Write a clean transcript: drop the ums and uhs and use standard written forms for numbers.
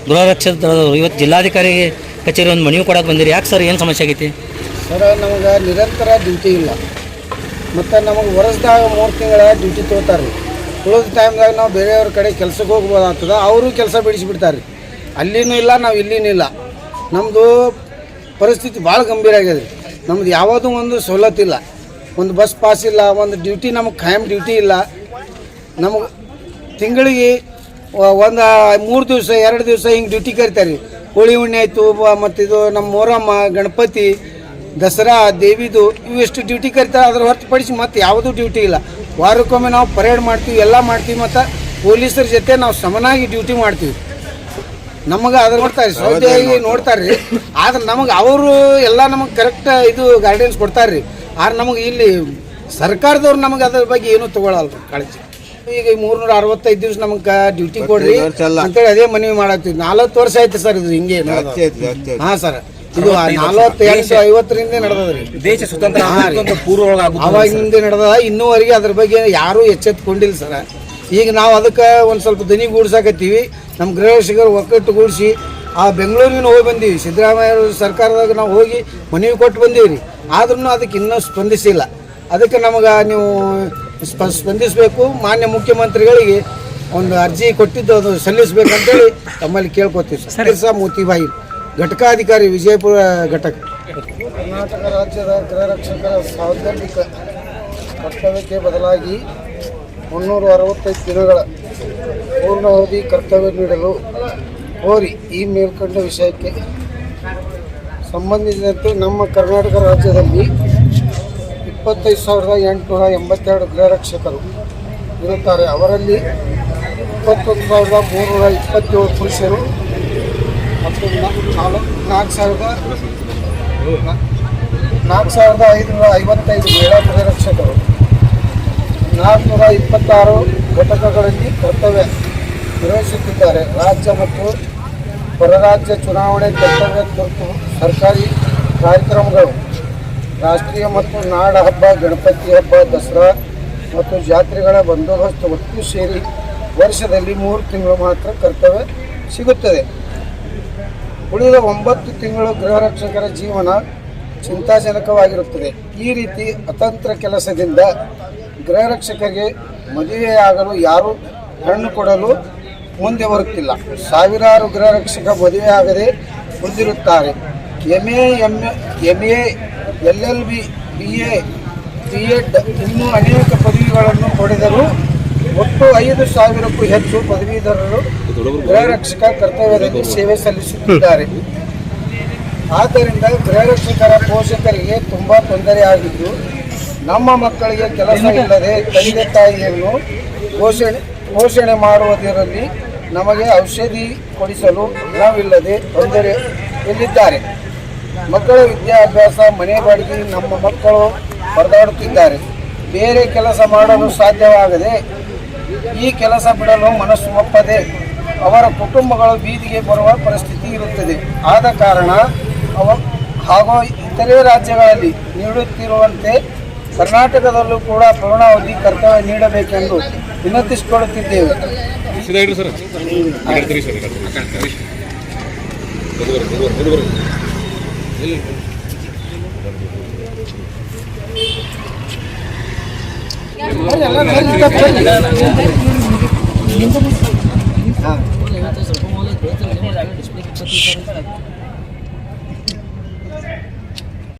ಗೃಹ ರಕ್ಷಕ ದಳದವರು ಇವತ್ತು ಜಿಲ್ಲಾಧಿಕಾರಿ ಕಚೇರಿ ಒಂದು ಮನವಿ ಕೊಡಕ್ಕೆ ಬಂದಿರಿ. ಯಾಕೆ ಸರ್, ಏನು ಸಮಸ್ಯೆ ಆಗೈತಿ? ಸರ್, ನಮಗೆ ನಿರಂತರ ಡ್ಯೂಟಿ ಇಲ್ಲ. ಮತ್ತು ನಮಗೆ ವರ್ಷದಾಗ 3 ತಿಂಗಳ ಡ್ಯೂಟಿ ತೊಗೋತಾರೆ ರೀ. ಉಳಿದ ಟೈಮ್ದಾಗ ನಾವು ಬೇರೆಯವ್ರ ಕಡೆ ಕೆಲಸಕ್ಕೆ ಹೋಗ್ಬೋದಾಗ್ತದೆ. ಅವರು ಕೆಲಸ ಬಿಡಿಸಿಬಿಡ್ತಾರೆ ರೀ. ಅಲ್ಲಿನೂ ಇಲ್ಲ, ನಾವು ಇಲ್ಲಿನೂ ಇಲ್ಲ. ನಮ್ಮದು ಪರಿಸ್ಥಿತಿ ಭಾಳ ಗಂಭೀರ ಆಗಿದೆ ರೀ. ನಮ್ದು ಯಾವುದೂ ಒಂದು ಸವಲತ್ತಿಲ್ಲ. ಒಂದು ಬಸ್ ಪಾಸ್ ಇಲ್ಲ, ಒಂದು ಡ್ಯೂಟಿ ನಮಗೆ ಖಾಯಂ ಡ್ಯೂಟಿ ಇಲ್ಲ. ನಮಗೆ ತಿಂಗಳಿಗೆ ಒಂದು 3 ದಿವಸ 2 ದಿವಸ ಹಿಂಗೆ ಡ್ಯೂಟಿ ಕರಿತಾರೆ ರೀ. ಹೋಳಿ ಹುಣ್ಣೆ ಆಯಿತು, ಮತ್ತು ಇದು ನಮ್ಮ ಮೊಹರಮ್ಮ, ಗಣಪತಿ, ದಸರಾ, ದೇವಿದು ಇವೆಷ್ಟು ಡ್ಯೂಟಿ ಕರಿತಾರೆ. ಅದ್ರ ಹೊರತುಪಡಿಸಿ ಮತ್ತು ಯಾವುದೂ ಡ್ಯೂಟಿ ಇಲ್ಲ. ವಾರಕ್ಕೊಮ್ಮೆ ನಾವು ಪರೇಡ್ ಮಾಡ್ತೀವಿ, ಎಲ್ಲ ಮಾಡ್ತೀವಿ. ಮತ್ತು ಪೊಲೀಸರ ಜೊತೆ ನಾವು ಸಮನಾಗಿ ಡ್ಯೂಟಿ ಮಾಡ್ತೀವಿ. ನಮಗೆ ಅದ್ರ ನೋಡ್ತಾರೆ, ಸೌದೆಯಾಗಿ ನೋಡ್ತಾರೆ ರೀ. ಆದ್ರೆ ನಮಗೆ ಅವರು ಎಲ್ಲ ನಮಗೆ ಕರೆಕ್ಟ್ ಇದು ಗೈಡೆನ್ಸ್ ಕೊಡ್ತಾರೆ ರೀ. ಆದ್ರೆ ನಮಗೆ ಇಲ್ಲಿ ಸರ್ಕಾರದವ್ರು ನಮಗೆ ಅದ್ರ ಬಗ್ಗೆ ಏನೂ ತೊಗೊಳಲ್ಲ ಕಾಳಜಿ. ಈಗ 365 ದಿವಸ ನಮಗೆ ಡ್ಯೂಟಿ ಕೊಡ್ರಿ ಅಂತೇಳಿ ಅದೇ ಮನವಿ ಮಾಡತ್ತೀವಿ. 40 ವರ್ಷ ಆಯ್ತು ಸರ್ ಇದು ಹಿಂಗೆ. ಹಾಂ ಸರ್, ಇದು 4850ರಿಂದ ನಡೆದದ್ರಿ. ದೇಶ ಸ್ವತಂತ್ರ ಅವಾಗಿಂದ ನಡೆದ. ಇನ್ನೂವರೆಗೆ ಅದ್ರ ಬಗ್ಗೆ ಯಾರೂ ಎಚ್ಚೆತ್ತುಕೊಂಡಿಲ್ಲ ಸರ್. ಈಗ ನಾವು ಅದಕ್ಕೆ ಒಂದು ಸ್ವಲ್ಪ ದನಿಗೂಡ್ಸಾಕತ್ತೀವಿ. ನಮ್ಮ ಗೃಹ ರಕ್ಷಕರು ಒಕ್ಕಟ್ಟುಗೂಡಿಸಿ ಆ ಬೆಂಗಳೂರಿನ ಹೋಗಿ ಬಂದೀವಿ. ಸಿದ್ದರಾಮಯ್ಯ ಸರ್ಕಾರದಾಗ ನಾವು ಹೋಗಿ ಮನವಿ ಕೊಟ್ಟು ಬಂದೀವಿ ರೀ. ಆದ್ರೂ ಅದಕ್ಕೆ ಇನ್ನೂ ಸ್ಪಂದಿಸಿಲ್ಲ. ಅದಕ್ಕೆ ನಮಗೆ ನೀವು ಸ್ಪಂದಿಸಬೇಕು. ಮಾನ್ಯ ಮುಖ್ಯಮಂತ್ರಿಗಳಿಗೆ ಒಂದು ಅರ್ಜಿ ಕೊಟ್ಟಿದ್ದು ಅದು ಸಲ್ಲಿಸಬೇಕಂತೇಳಿ ತಮ್ಮಲ್ಲಿ ಕೇಳ್ಕೊತೀವಿ ಸರ್. ಮೋತಿಬಾಯಿ, ಘಟಕಾಧಿಕಾರಿ, ವಿಜಯಪುರ ಘಟಕ. ಕರ್ನಾಟಕ ರಾಜ್ಯದ ಗೃಹ ರಕ್ಷಕರ ಸಾಂದರ್ಭಿಕ ಕರ್ತವ್ಯಕ್ಕೆ ಬದಲಾಗಿ 365 ದಿನಗಳ ಪೂರ್ಣಾವಧಿ ಕರ್ತವ್ಯ ನೀಡಲು ಕೋರಿ ಈ ಮೇಲ್ಕಂಡ ವಿಷಯಕ್ಕೆ ಸಂಬಂಧಿಸಿದಂತೆ ನಮ್ಮ ಕರ್ನಾಟಕ ರಾಜ್ಯದಲ್ಲಿ 25,882 ಗೃಹ ರಕ್ಷಕರು ಇರುತ್ತಾರೆ. ಅವರಲ್ಲಿ 21,327 ಪುರುಷರು ಮತ್ತು 4,555 ಮಹಿಳಾ ಗೃಹ ರಕ್ಷಕರು 426 ಘಟಕಗಳಲ್ಲಿ ಕರ್ತವ್ಯ ನಿರ್ವಹಿಸುತ್ತಿದ್ದಾರೆ. ರಾಜ್ಯ ಮತ್ತು ಹೊರರಾಜ್ಯ ಚುನಾವಣೆ, ಕರ್ತವ್ಯ ತುರ್ತು ಸರ್ಕಾರಿ ಕಾರ್ಯಕ್ರಮಗಳು, ರಾಷ್ಟ್ರೀಯ ಮತ್ತು ನಾಡ ಹಬ್ಬ, ಗಣಪತಿ ಹಬ್ಬ, ದಸರಾ ಮತ್ತು ಜಾತ್ರೆಗಳ ಬಂದೋಬಸ್ತ್ ಒಟ್ಟು ಸೇರಿ ವರ್ಷದಲ್ಲಿ 3 ತಿಂಗಳು ಮಾತ್ರ ಕರ್ತವ್ಯ ಸಿಗುತ್ತದೆ. ಉಳಿದ 9 ತಿಂಗಳು ಗೃಹ ರಕ್ಷಕರ ಜೀವನ ಚಿಂತಾಜನಕವಾಗಿರುತ್ತದೆ. ಈ ರೀತಿ ಅತಂತ್ರ ಕೆಲಸದಿಂದ ಗೃಹ ರಕ್ಷಕರಿಗೆ ಮದುವೆಯಾಗಲು ಯಾರೂ ಹೆಣ್ಣು ಕೊಡಲು ಮುಂದೆ ಬರುತ್ತಿಲ್ಲ. ಸಾವಿರಾರು ಗೃಹ ರಕ್ಷಕ ಮದುವೆಯಾಗದೆ ಹೊಂದಿರುತ್ತಾರೆ. MA, LLB, BA, B.Ed ಇನ್ನೂ ಅನೇಕ ಪದವಿಗಳನ್ನು ಪಡೆದರೂ ಒಟ್ಟು 5,000ಕ್ಕೂ ಹೆಚ್ಚು ಪದವೀಧರರು ಗೃಹ ರಕ್ಷಕ ಕರ್ತವ್ಯದಲ್ಲಿ ಸೇವೆ ಸಲ್ಲಿಸುತ್ತಿದ್ದಾರೆ. ಆದ್ದರಿಂದ ಗೃಹ ರಕ್ಷಕರ ಪೋಷಕರಿಗೆ ತುಂಬ ತೊಂದರೆಯಾಗಿದ್ದು, ನಮ್ಮ ಮಕ್ಕಳಿಗೆ ಕೆಲಸ ಇಲ್ಲದೆ ತಂದೆ ತಾಯಿಯನ್ನು ಪೋಷಣೆ ಮಾಡುವುದರಲ್ಲಿ ನಮಗೆ ಔಷಧಿ ಕೊಡಿಸಲು ಹಣವಿಲ್ಲದೆ ತೊಂದರೆಯಲ್ಲಿದ್ದಾರೆ. ಮಕ್ಕಳ ವಿದ್ಯಾಭ್ಯಾಸ, ಮನೆ ಬಾಡಿಗೆ ನಮ್ಮ ಮಕ್ಕಳು ಪರದಾಡುತ್ತಿದ್ದಾರೆ. ಬೇರೆ ಕೆಲಸ ಮಾಡಲು ಸಾಧ್ಯವಾಗದೆ ಈ ಕೆಲಸ ಬಿಡಲು ಮನಸ್ಸು ಒಪ್ಪದೆ ಅವರ ಕುಟುಂಬಗಳು ಬೀದಿಗೆ ಬರುವ ಪರಿಸ್ಥಿತಿ ಇರುತ್ತದೆ. ಆದ ಕಾರಣ ಹಾಗೂ ಇತರೆ ರಾಜ್ಯಗಳಲ್ಲಿ ನೀಡುತ್ತಿರುವಂತೆ ಕರ್ನಾಟಕದಲ್ಲೂ ಕೂಡ ಪೂರ್ಣಾವಧಿ ಕರ್ತವ್ಯ ನೀಡಬೇಕೆಂದು ವಿನಂತಿಸಿಕೊಳ್ಳುತ್ತಿದ್ದೇವೆ.